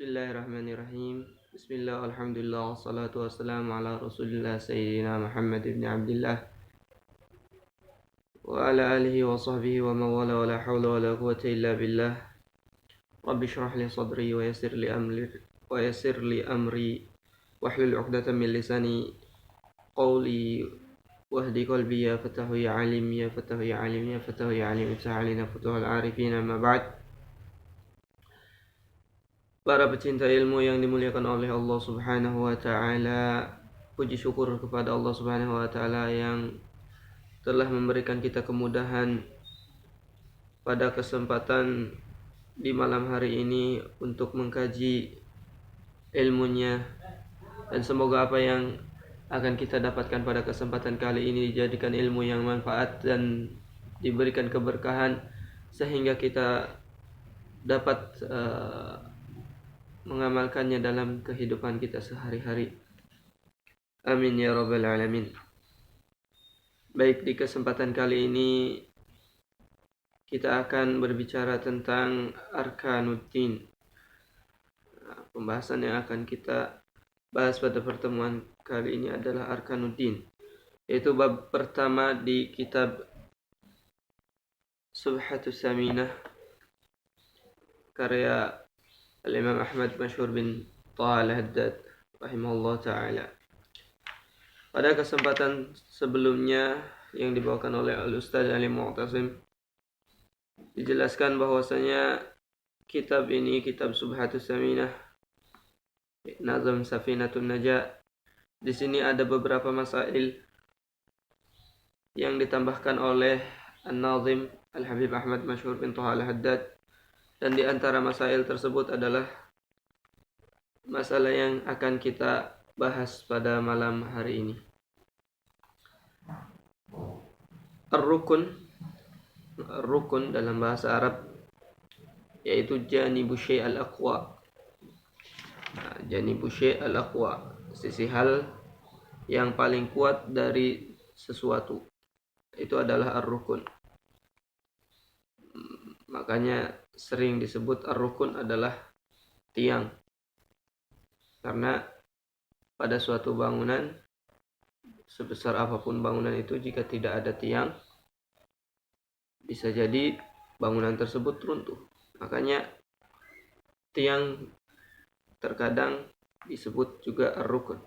Bismillahirrahmanirrahim. Bismillah, alhamdulillah, wassalatu wassalamu ala rasulillah Sayyidina Muhammad ibn Abdullah wa ala alihi wa sahbihi wa mawala wa la hawla wa la quwwata illa billah. Rabbi syrah li sadri wa yassir li amri wahlul 'uqdatam min lisani qawli wahdi qalbi ya fatahu ya alim ya fatahu ya alim ya fatahu ya alim ta'alina futuhal arifin amma ba'd. Para pecinta ilmu yang dimuliakan oleh Allah Subhanahu wa taala, puji syukur kepada Allah Subhanahu wa taala yang telah memberikan kita kemudahan pada kesempatan di malam hari ini untuk mengkaji ilmunya, dan semoga apa yang akan kita dapatkan pada kesempatan kali ini dijadikan ilmu yang manfaat dan diberikan keberkahan sehingga kita dapat mengamalkannya dalam kehidupan kita sehari-hari. Amin ya rabbal alamin. Baik, di kesempatan kali ini kita akan berbicara tentang Arkanuddin. Pembahasan yang akan kita bahas pada pertemuan kali ini adalah Arkanuddin, yaitu bab pertama di kitab Subhatus Saminah karya Al-Imam Ahmad Masyhur bin Taha Al-Haddad rahimahullah ta'ala. Pada kesempatan sebelumnya yang dibawakan oleh Al-Ustaz Ali Mu'tasim, dijelaskan bahwasanya kitab ini, kitab Subhatus Saminah Nazm Safinatun Najah, di sini ada beberapa masail yang ditambahkan oleh An-Nazim Al-Habib Ahmad Masyhur bin Taha Al-Haddad. Dan di antara masail tersebut adalah masalah yang akan kita bahas pada malam hari ini. Ar-rukun dalam bahasa Arab yaitu janibu syai' al-aqwa. Janibu syai' al-aqwa, sisi hal yang paling kuat dari sesuatu, itu adalah ar-rukun. Makanya sering disebut ar-rukun adalah tiang, karena pada suatu bangunan, sebesar apapun bangunan itu, jika tidak ada tiang, bisa jadi bangunan tersebut runtuh. Makanya tiang terkadang disebut juga ar-rukun.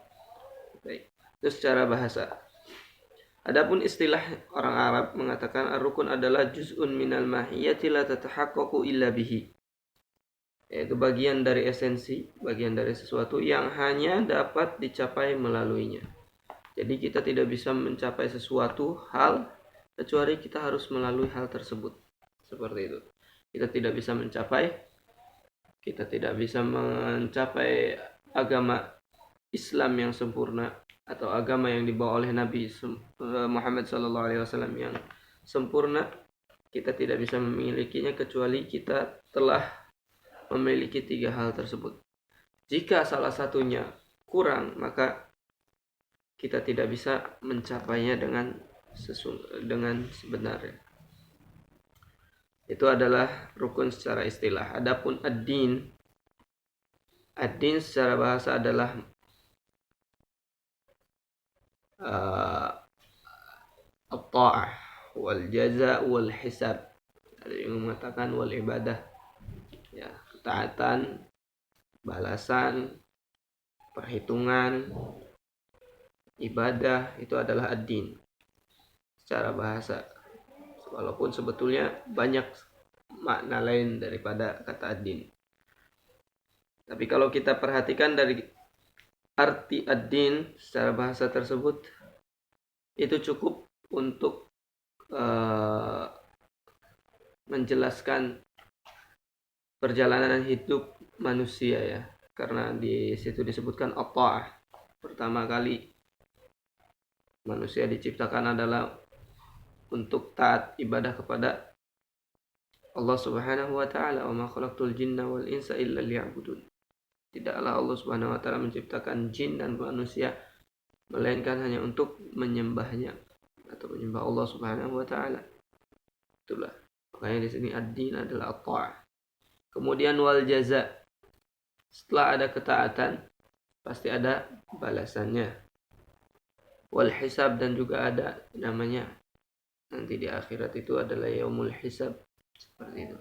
Baik, itu secara bahasa. Adapun istilah orang Arab mengatakan ar-rukun adalah juz'un minal mahiyyati la tatahaqqaqu illa bihi, yaitu bagian dari esensi, bagian dari sesuatu yang hanya dapat dicapai melaluinya. Jadi kita tidak bisa mencapai sesuatu hal kecuali kita harus melalui hal tersebut. Seperti itu. Kita tidak bisa mencapai agama Islam yang sempurna atau agama yang dibawa oleh Nabi Muhammad SAW yang sempurna. Kita tidak bisa memilikinya kecuali kita telah memiliki tiga hal tersebut. Jika salah satunya kurang, maka kita tidak bisa mencapainya dengan sebenarnya. Itu adalah rukun secara istilah. Adapun ad-din secara bahasa adalah at-ta'ah wal jaza wal hisab. Ada yang mengatakan wal ibadah, ya, ketaatan, balasan, perhitungan, ibadah, itu adalah ad-din secara bahasa. Walaupun sebetulnya banyak makna lain daripada kata ad-din. Tapi kalau kita perhatikan dari arti ad-din secara bahasa tersebut, itu cukup untuk menjelaskan perjalanan hidup manusia, ya. Karena di situ disebutkan at-ta'ah. Pertama kali manusia diciptakan adalah untuk taat ibadah kepada Allah Subhanahu wa taala. Wa ma khalaqtul jinna wal insa illa liya'budun. Tidaklah Allah Subhanahu wa taala menciptakan jin dan manusia melainkan hanya untuk menyembahnya atau menyembah Allah Subhanahu wa taala. Itulah. Makanya di sini ad-din adalah at-ta'ah. Kemudian wal jaza. setelah ada ketaatan pasti ada balasannya. Wal hisab, dan juga ada namanya nanti di akhirat itu adalah yaumul hisab, seperti itu.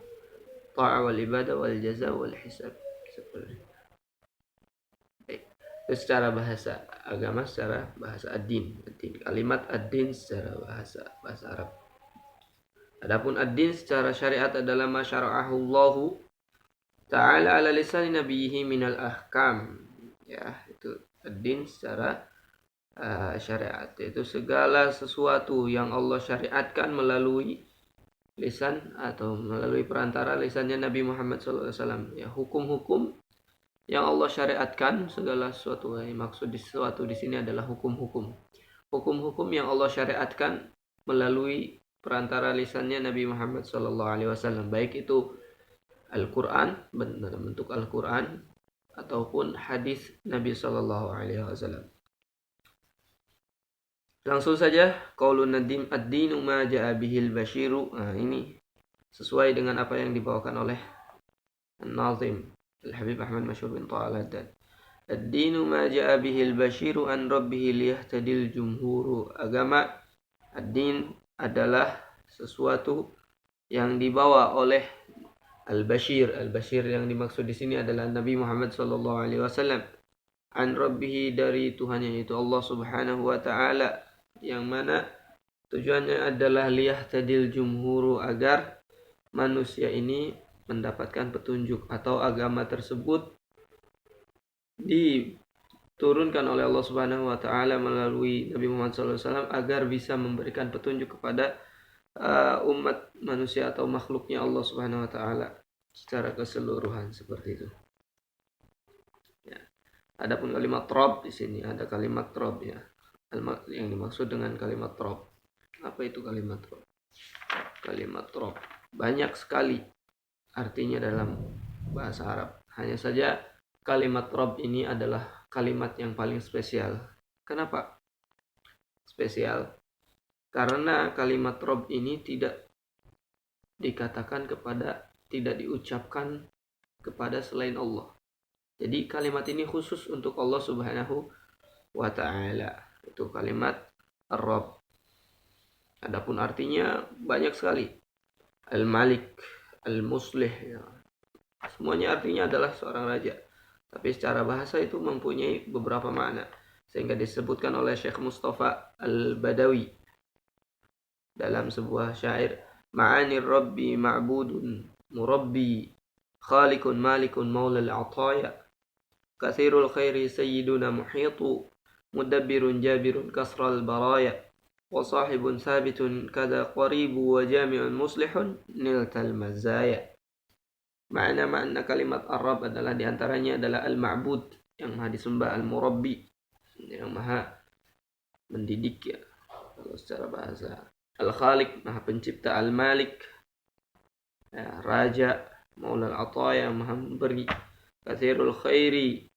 Ta'a wal ibadah wal jaza wal hisab, seperti itu. Itu secara bahasa agama, secara bahasa ad-din. Kalimat ad-din secara bahasa Arab. Adapun ad-din secara syariat adalah ma syara'ahu Allah Ta'ala ala lisan nabiyhi minal ahkam. Ya, itu ad-din secara syariat, yaitu segala sesuatu yang Allah syariatkan melalui lisan atau melalui perantara lisannya Nabi Muhammad SAW. Ya, hukum-hukum yang Allah syariatkan, segala sesuatu. Maksud sesuatu di sini adalah hukum-hukum. Hukum-hukum yang Allah syariatkan melalui perantara lisannya Nabi Muhammad SAW, baik itu Al-Quran, dalam bentuk Al-Quran, ataupun hadis Nabi SAW. Langsung saja, qaulun nadim ad-dinu ma ja'a bihil basyiru. Nah, ini sesuai dengan apa yang dibawakan oleh An-Nazim Al-Habib Ahmad Masyhur bin Tha Al-Haddad. Ad-dinu ma ja'a bihil basyiru an rabbihi liyahtadil jumhuru. Agama, ad-din adalah sesuatu yang dibawa oleh Al-Bashir. Al-Bashir yang dimaksud di sini adalah Nabi Muhammad SAW. An rabbihi, dari Tuhannya, yaitu Allah Subhanahu wa taala, yang mana tujuannya adalah liyahtadil jumhuru, agar manusia ini mendapatkan petunjuk, atau agama tersebut diturunkan oleh Allah Subhanahu wa taala melalui Nabi Muhammad SAW agar bisa memberikan petunjuk kepada umat manusia atau makhluknya Allah Subhanahu wa taala secara keseluruhan, seperti itu. Ya. Adapun kalimat Rabb, di sini ada kalimat Rabb, ya. Yang dimaksud dengan kalimat Rabb, apa itu kalimat Rabb? Kalimat Rabb banyak sekali artinya dalam bahasa Arab. Hanya saja kalimat Rabb ini adalah kalimat yang paling spesial. Kenapa spesial? Karena kalimat Rabb ini tidak diucapkan kepada selain Allah. Jadi kalimat ini khusus untuk Allah Subhanahu wa ta'ala. Itu kalimat Ar-Rabb. Adapun artinya banyak sekali. Al-Malik, Al-Muslih, ya. Semuanya artinya adalah seorang raja. Tapi secara bahasa itu mempunyai beberapa makna, sehingga disebutkan oleh Syekh Mustafa Al-Badawi dalam sebuah syair, ma'anir rabbi ma'budun murabbi khaliqun malikun maulal ataya kathirul khairi sayyiduna muhitu mudabbirun jabirun kasral baraya wa sahibun sabitun kada qaribu wa jami'un muslihun niltal mazaya. Makna kalimat Ar-Rabb adalah diantaranya adalah Al-Ma'bud, yang maha disembah, Al-Murabbi, yang maha mendidik, ya, kalau secara bahasa. Al-Khaliq, maha pencipta. Al-Malik, ya, raja. Maulal Ataya, maha memberi. Kathirul khairi,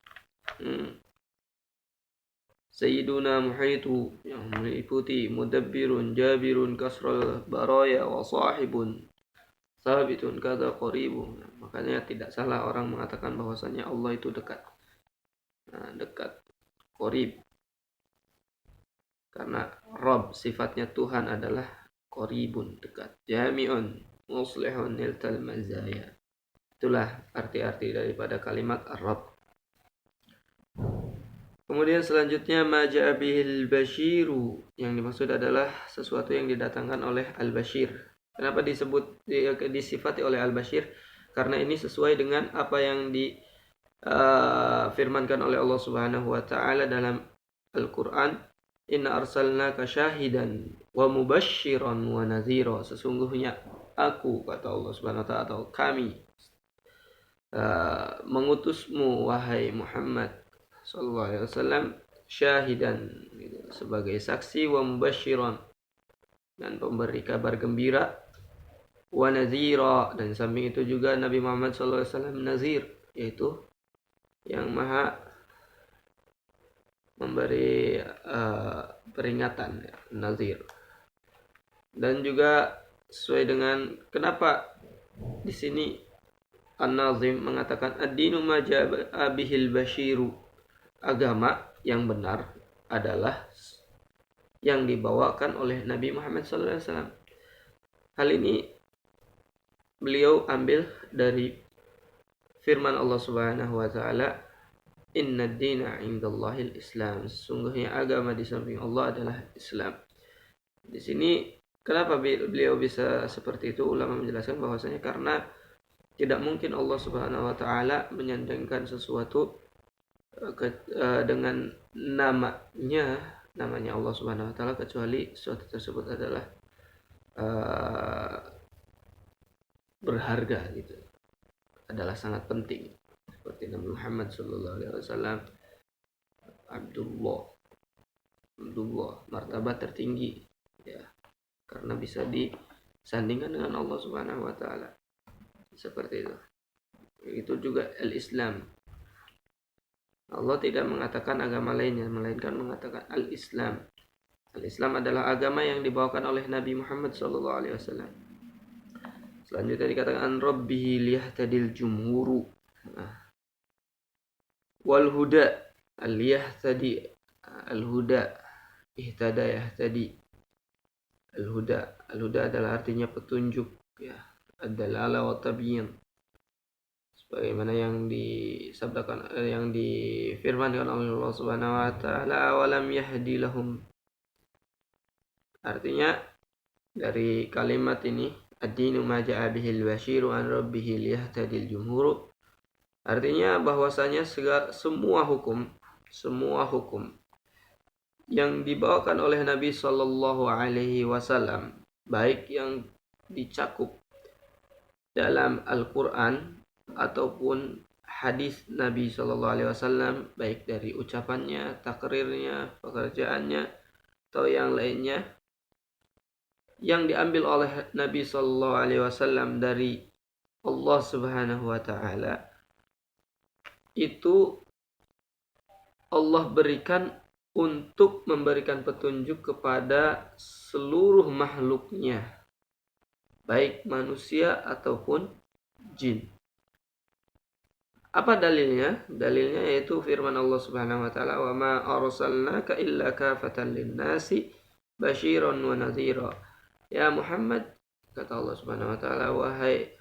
Sayyiduna muhitu, yang meliputi. Mudabbirun jabirun kasral baraya wa sahibun sabitun kada qaribu. Makanya tidak salah orang mengatakan bahwasanya Allah itu dekat. Nah, dekat, qarib. Karena Rabb, sifatnya Tuhan adalah qaribun, dekat. Jami'un muslihun niltal mazaya. Itulah arti-arti daripada kalimat Ar-Rabb. Kemudian selanjutnya maja'a bihil basyiru, yang dimaksud adalah sesuatu yang didatangkan oleh Al-Bashir. Kenapa disifati oleh Al-Bashir? Karena ini sesuai dengan apa yang difirmankan oleh Allah Subhanahu wa taala dalam Al-Qur'an, inna arsalnaka syahidan wa mubasysyiran wa nadhira. Sesungguhnya aku, kata Allah Subhanahu wa taala, atau kami mengutusmu wahai Muhammad sallallahu alaihi wasallam syahidan, sebagai saksi, wa mubasysyiran, dan pemberi kabar gembira, wa nadhira, dan samping itu juga Nabi Muhammad sallallahu alaihi wasallam nazir, yaitu yang maha memberi peringatan, nazir. Dan juga sesuai dengan kenapa di sini An-Nazim mengatakan ad-dinu ma jaa bihil basyiru, agama yang benar adalah yang dibawakan oleh Nabi Muhammad SAW. Hal ini beliau ambil dari firman Allah Subhanahu wa taala, "Inna ad-dina 'indallahil Islam." Sesungguhnya agama di samping Allah adalah Islam. Di sini kenapa beliau bisa seperti itu? Ulama menjelaskan bahwasanya karena tidak mungkin Allah Subhanahu wa taala menyandangkan sesuatu dengan namanya Allah Subhanahu wa taala, kecuali sesuatu tersebut adalah berharga gitu, adalah sangat penting. Seperti Nabi Muhammad sallallahu alaihi wasallam, Abdullah, martabat tertinggi ya, karena bisa disandingkan dengan Allah Subhanahu wa taala. Seperti itu. Itu juga al-Islam. Allah tidak mengatakan agama lainnya, melainkan mengatakan al-Islam. Al-Islam adalah agama yang dibawakan oleh Nabi Muhammad SAW. Selanjutnya dikatakan an rabbihi liyahtadil jumhuru. Wal huda al-yahtadi, al-huda ihtada yahtadi. Al-huda adalah artinya petunjuk ya. Ad-dalala wa tabyin, sebagaimana yang disabdakan yang difirmankan oleh Allah Subhanahu wa taala, awalam yahdi lahum. Artinya dari kalimat ini, ad-dinu ma ja'a bihil basyiru an rabbihil yahtadil jumhuru, artinya bahwasanya semua hukum yang dibawakan oleh Nabi sallallahu alaihi wasallam, baik yang dicakup dalam Al-Quran ataupun hadis Nabi Shallallahu Alaihi Wasallam, baik dari ucapannya, takrirnya, pekerjaannya, atau yang lainnya, yang diambil oleh Nabi Shallallahu Alaihi Wasallam dari Allah Subhanahu Wa Taala, itu Allah berikan untuk memberikan petunjuk kepada seluruh makhluknya, baik manusia ataupun jin. Apa dalilnya? Dalilnya yaitu firman Allah Subhanahu wa taala, "Wa ma arsalnaka illa kafatan lin-nasi basyiran wa nadhira." Ya Muhammad, kata Allah Subhanahu wa taala, wahai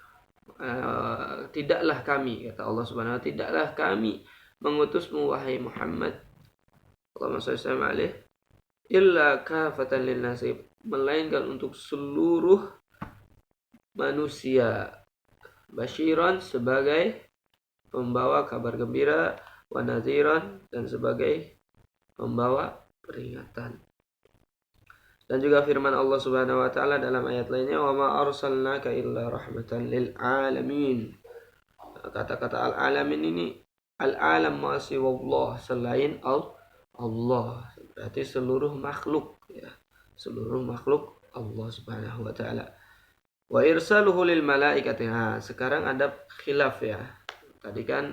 tidaklah kami, kata Allah Subhanahu wa taala, tidaklah kami mengutusmu wahai Muhammad, Allahumma shalli alaihi, illa kafatan lin-nasi, melainkan untuk seluruh manusia, basyiran sebagai pembawa kabar gembira, wa nadhiran dan sebagai pembawa peringatan. Dan juga firman Allah Subhanahu wa taala dalam ayat lainnya, wa ma arsalnaka illa rahmatan lil alamin. Kata-kata al-alamin ini, al-alam ma siwallah, selain Allah, berarti seluruh makhluk ya, seluruh makhluk Allah Subhanahu wa taala. Wa irsaluhu lil malaikati. Sekarang ada khilaf ya. Tadi kan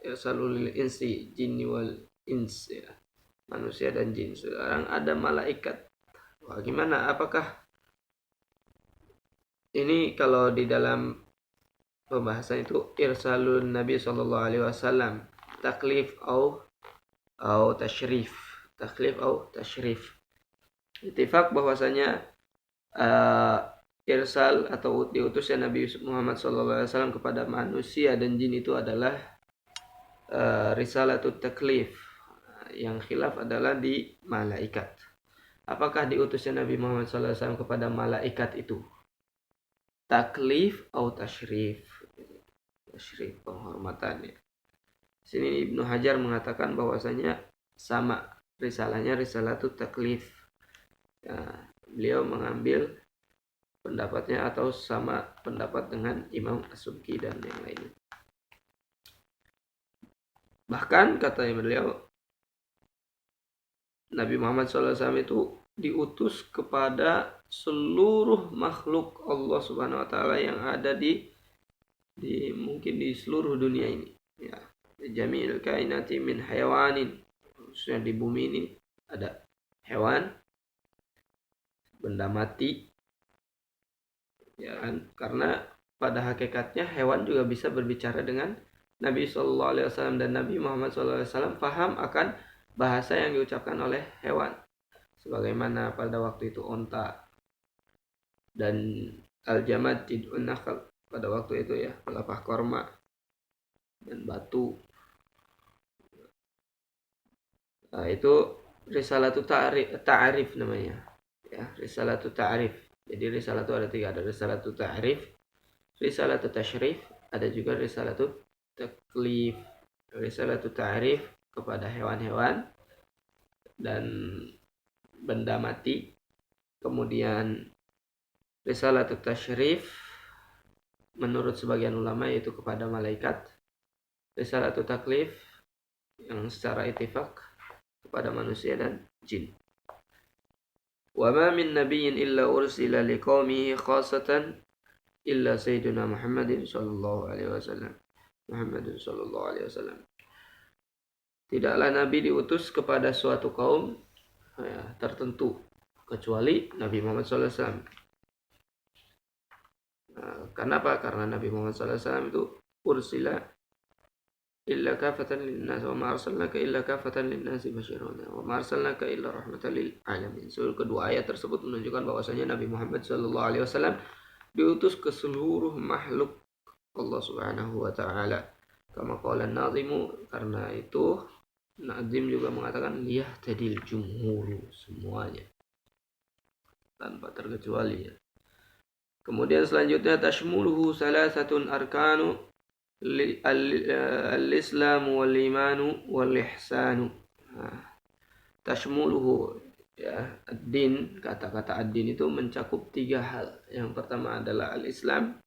irsalul lil insi, jinni wal ins ya, manusia dan jin. Sekarang ada malaikat. Wah, gimana? Apakah ini kalau di dalam pembahasan itu irsalun Nabi sallallahu alaihi wasallam taklif au tasyrif. Taklif au tasyrif. Ittifaq bahwasanya irsal atau diutusnya Nabi Muhammad SAW kepada manusia dan jin itu adalah risalatut taklif. Yang khilaf adalah di malaikat. Apakah diutusnya Nabi Muhammad SAW kepada malaikat itu taklif atau tasyrif? Tasyrif, penghormatannya. Sini Ibnu Hajar mengatakan bahwasanya sama risalahnya, risalatut taklif. Ya, beliau mengambil pendapatnya atau sama pendapat dengan Imam As-Subki dan yang lainnya. Bahkan kata beliau, Nabi Muhammad SAW itu diutus kepada seluruh makhluk Allah Subhanahu wa taala yang ada di mungkin di seluruh dunia ini ya. Jami'il kainati min hayawanin, khususnya di bumi ini ada hewan, benda mati ya kan, karena pada hakikatnya hewan juga bisa berbicara dengan Nabi SAW, dan Nabi Muhammad SAW paham akan bahasa yang diucapkan oleh hewan, sebagaimana pada waktu itu onta dan al-jamad tid'un nakhl pada waktu itu ya, pelepah korma dan batu. Nah, itu risalatu ta'arif namanya ya, risalatu ta'arif. Jadi risalatu ada 3, ada risalatu ta'arif, risalatu tasyrif, ada juga risalatu taklif. Risalatu ta'arif kepada hewan-hewan dan benda mati. Kemudian risalatu tasyrif menurut sebagian ulama yaitu kepada malaikat. Risalatu taklif yang secara ittifaq kepada manusia dan jin. Wa ma min nabiyyin illa ursila liqaumihi khassatan illa sayyidina Muhammadin sallallahu alaihi wasallam. Muhammadin sallallahu alaihi wasallam. Tidaklah nabi diutus kepada suatu kaum tertentu kecuali Nabi Muhammad sallallahu alaihi wasallam. Kenapa? Karena Nabi Muhammad sallallahu alaihi wasallam itu ursila illa kafatan linnas wa ma arsalnaka illa kafatan linnasi basyiran wa ma arsalnaka illa rahmatan lil alamin. Kedua ayat tersebut menunjukkan bahwasanya Nabi Muhammad sallallahu alaihi wasallam diutus ke seluruh makhluk Allah Subhanahu wa taala. Kama qala an-nazimu, karena itu Nazim juga mengatakan liyahtadil jumhur, semuanya tanpa terkecuali ya. Kemudian selanjutnya tashmuluhu salasatun arkanu al-islam wal imanu wal ihsanu. Tashmuluhu ya, ad-din, kata-kata ad-din itu mencakup 3 hal. Yang pertama adalah al-islam,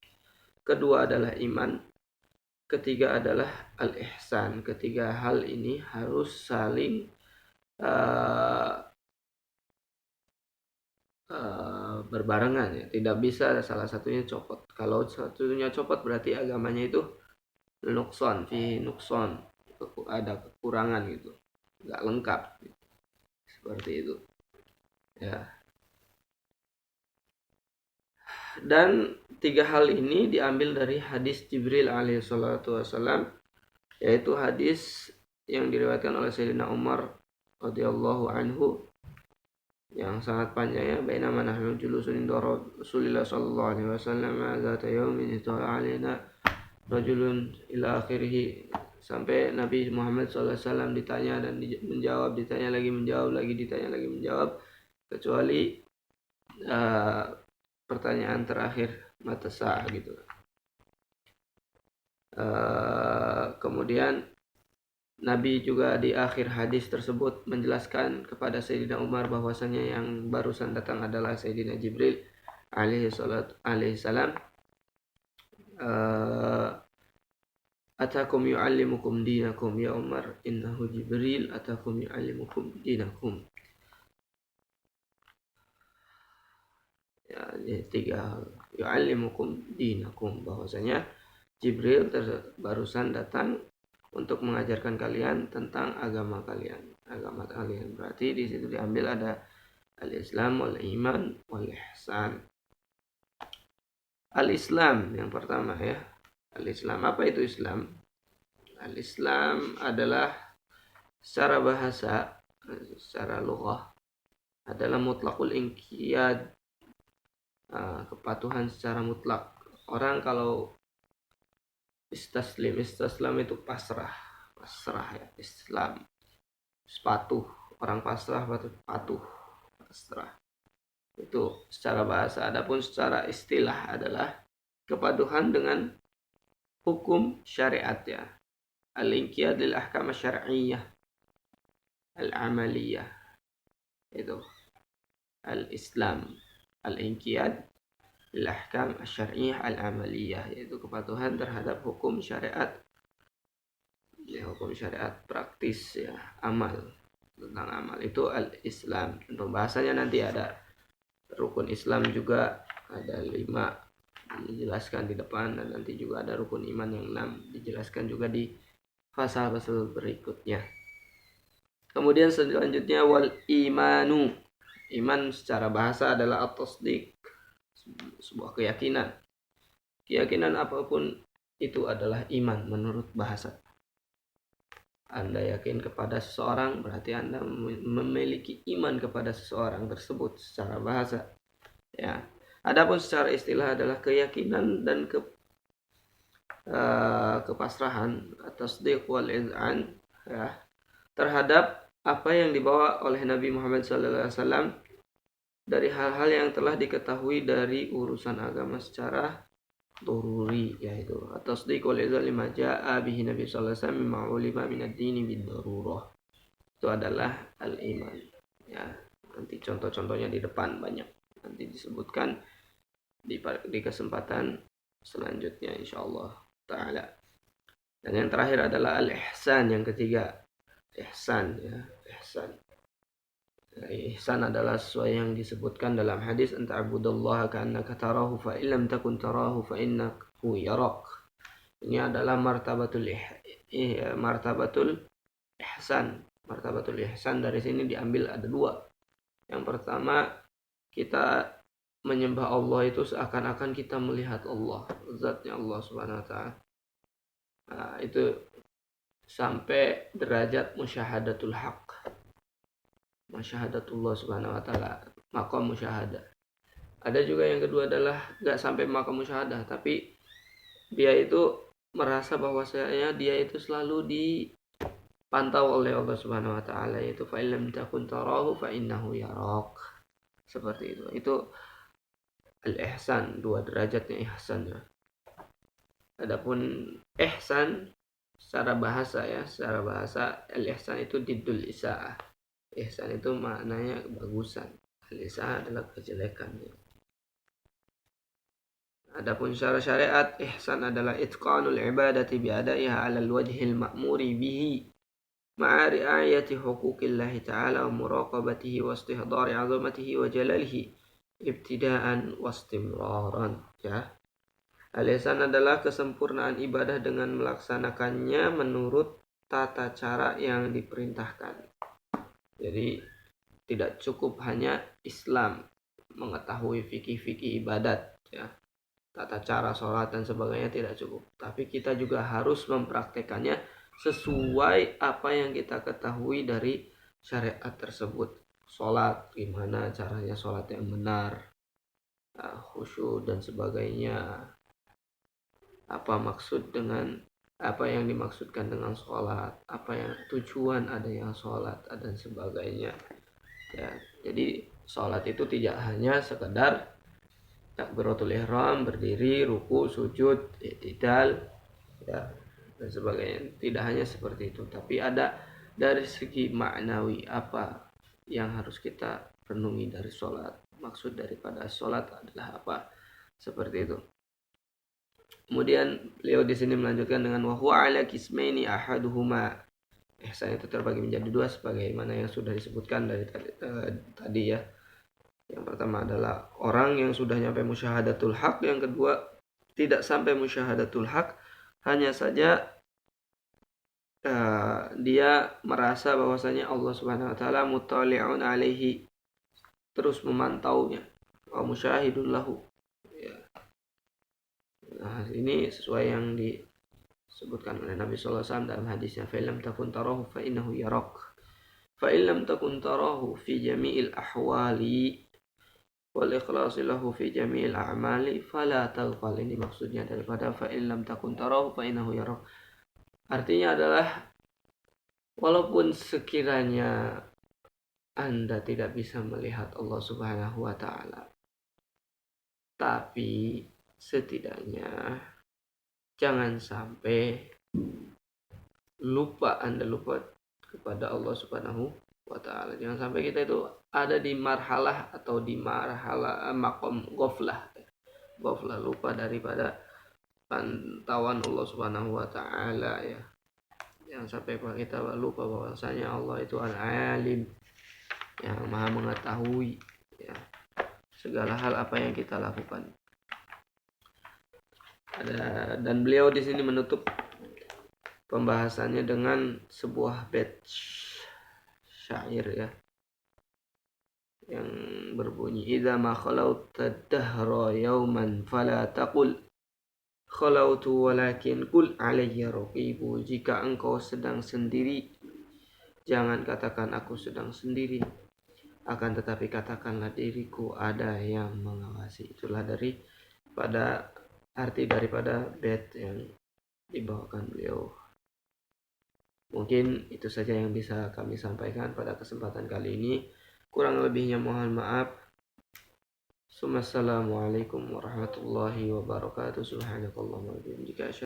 kedua adalah iman, ketiga adalah al-ihsan. Ketiga hal ini harus saling berbarengan ya, tidak bisa salah satunya copot. Kalau satunya copot berarti agamanya itu nukson, ada kekurangan gitu, nggak lengkap gitu. Seperti itu ya. Dan 3 hal ini diambil dari hadis Jibril alaihi salatu wasallam, yaitu hadis yang diriwayatkan oleh Sayyidina Umar radhiyallahu anhu yang sangat panjang ya. Bainama nahnu julusun inda Rasulillah sallallahu alaihi wasallam zata yaumin itala alaina rajulun ila akhirih, sampai Nabi Muhammad SAW ditanya dan menjawab, ditanya lagi menjawab, lagi ditanya lagi menjawab, kecuali pertanyaan terakhir mata sa'ah gitu. Kemudian Nabi juga di akhir hadis tersebut menjelaskan kepada Sayyidina Umar bahwasanya yang barusan datang adalah Sayyidina Jibril alaihi salam. Atakum yu'allimukum dinakum ya Umar, innahu Jibril atakum yu'allimukum dinakum. Ya, ini 3 hal. Yu'allimukum dinakum, bahwasanya Jibril barusan datang untuk mengajarkan kalian tentang agama kalian. Agama kalian berarti di situ diambil ada al-Islam wal iman wal ihsan. Al-Islam yang pertama ya. Al-Islam, apa itu Islam? Al-Islam adalah secara bahasa, secara lughah adalah mutlaqul inqiyad, kepatuhan secara mutlak. Orang kalau istaslam itu pasrah ya. Islam patuh, orang pasrah patuh, pasrah. Itu secara bahasa. Adapun secara istilah adalah kepatuhan dengan hukum syariat ya. Al-inqiyad lil ahkam syar'iyyah al-amaliyah. Itu al-Islam, al-inqiyad lil ahkam syar'iyyah al-amaliyah, yaitu kepatuhan terhadap hukum syariat. Ya, hukum syariat praktis ya, amal, tentang amal itu al-Islam. Untuk bahasanya nanti ada rukun Islam juga, ada 5 dijelaskan di depan, dan nanti juga ada rukun iman yang 6 dijelaskan juga di pasal-pasal berikutnya. Kemudian selanjutnya wal imanu. Iman secara bahasa adalah at-tasdiq, sebuah keyakinan. Keyakinan apapun itu adalah iman menurut bahasa. Anda yakin kepada seseorang, berarti Anda memiliki iman kepada seseorang tersebut secara bahasa. Ya. Adapun secara istilah adalah keyakinan dan kepasrahan atau tasdiq wal iz'an, ya, terhadap apa yang dibawa oleh Nabi Muhammad SAW dari hal-hal yang telah diketahui dari urusan agama secara daruri, yaitu at-tasdiq wal iz'an lima jaa bihi Nabi sallallahu alaihi wasallam mimma ulima min ad-dini bid-darurah. Itu adalah al-iman. Ya, nanti contoh-contohnya di depan banyak. Nanti disebutkan di kesempatan selanjutnya insyaallah taala. Dan yang terakhir adalah al-ihsan, yang ketiga. Ihsan, ya, ihsan. Ihsan adalah sesuai yang disebutkan dalam hadis anta'budallaha ka'annaka tarahu fa illam takun tarahu fa innahu yarak. Ini adalah martabatul ihsan. Martabatul ihsan dari sini diambil ada dua. Yang pertama, kita menyembah Allah itu seakan-akan kita melihat Allah, zatnya Allah Subhanahu wa taala. Nah, itu sampai derajat musyahadatul haq. Musyahadatullah subhanahu wa ta'ala, maqam musyahadah. Ada juga yang kedua adalah gak sampai maqam musyahadah, tapi dia itu merasa bahwasanya dia itu selalu dipantau oleh Allah subhanahu wa ta'ala, yaitu fa illam takun tarahu fa innahu yarak. Seperti itu. Itu al-ihsan, dua derajatnya ihsan. Adapun ihsan secara bahasa, ya, secara bahasa al-ihsan itu diddul isaah. Ihsan itu maknanya kebagusan. Al-ihsan adalah kejelekan. Adapun secara syariat, ihsan adalah itqanul ibadati bi'adaiha 'alal wajhil ma'muri bihi ma'a ri'ayati huquqillahi ta'ala wa muraqabatihi wa istihdari 'azamatihi wa jalalihi ibtida'an wa istimraran. Ya. Al-ihsan adalah kesempurnaan ibadah dengan melaksanakannya menurut tata cara yang diperintahkan. Jadi tidak cukup hanya Islam mengetahui fikih-fikih ibadat, ya, tata cara sholat dan sebagainya tidak cukup. Tapi kita juga harus mempraktekannya sesuai apa yang kita ketahui dari syariat tersebut. Sholat, gimana caranya sholat yang benar, khusyuk dan sebagainya. Apa maksud dengan apa yang dimaksudkan dengan sholat, apa yang tujuan adanya sholat dan sebagainya. Ya, jadi sholat itu tidak hanya sekedar takbiratul ihram, berdiri, ruku, sujud, i'tidal, ya, dan sebagainya. Tidak hanya seperti itu, tapi ada dari segi maknawi apa yang harus kita renungi dari sholat. Maksud daripada sholat adalah apa? Seperti itu. Kemudian beliau di sini melanjutkan dengan wa huwa ala qismaini ahaduhuma. Ihsan itu terbagi menjadi dua sebagaimana yang sudah disebutkan dari tadi, ya. Yang pertama adalah orang yang sudah nyampe musyahadatul haq, yang kedua tidak sampai musyahadatul haq, hanya saja dia merasa bahwasanya Allah Subhanahu wa taala muttali'un alaihi, terus memantaunya, wa musyahidul lahu. Nah, ini sesuai yang disebutkan oleh Nabi sallallahu alaihi wasallam dalam hadisnya, fa illam takun tarahu fa innahu yarak. Fa illam takun tarahu fi jami'il ahwali wal ikhlasi lahu fi jami'il a'mali fala taghfal. Ini maksudnya daripada fa illam takun tarahu fa innahu yarak. Artinya adalah walaupun sekiranya Anda tidak bisa melihat Allah Subhanahu wa taala, tapi setidaknya jangan sampai Anda lupa kepada Allah Subhanahu wa taala. Jangan sampai kita itu ada di marhalah atau di marhalah maqam ghaflah. Ghaflah, lupa daripada pantauan Allah Subhanahu wa taala, ya. Jangan sampai kita lupa bahwasanya Allah itu Al-Alim, yang Maha mengetahui, ya, segala hal apa yang kita lakukan. Dan beliau di sini menutup pembahasannya dengan sebuah bait syair, ya, yang berbunyi idza ma khalauta dahra yawman fala taqul khalautu walakin qul alayya raqibu. Jika engkau sedang sendiri, jangan katakan aku sedang sendiri, akan tetapi katakanlah diriku ada yang mengawasi. Itulah pada arti daripada bait yang dibawakan beliau. Mungkin itu saja yang bisa kami sampaikan pada kesempatan kali ini. Kurang lebihnya mohon maaf. Assalamualaikum warahmatullahi wabarakatuh. Subhanakallahumma wa bihamdika.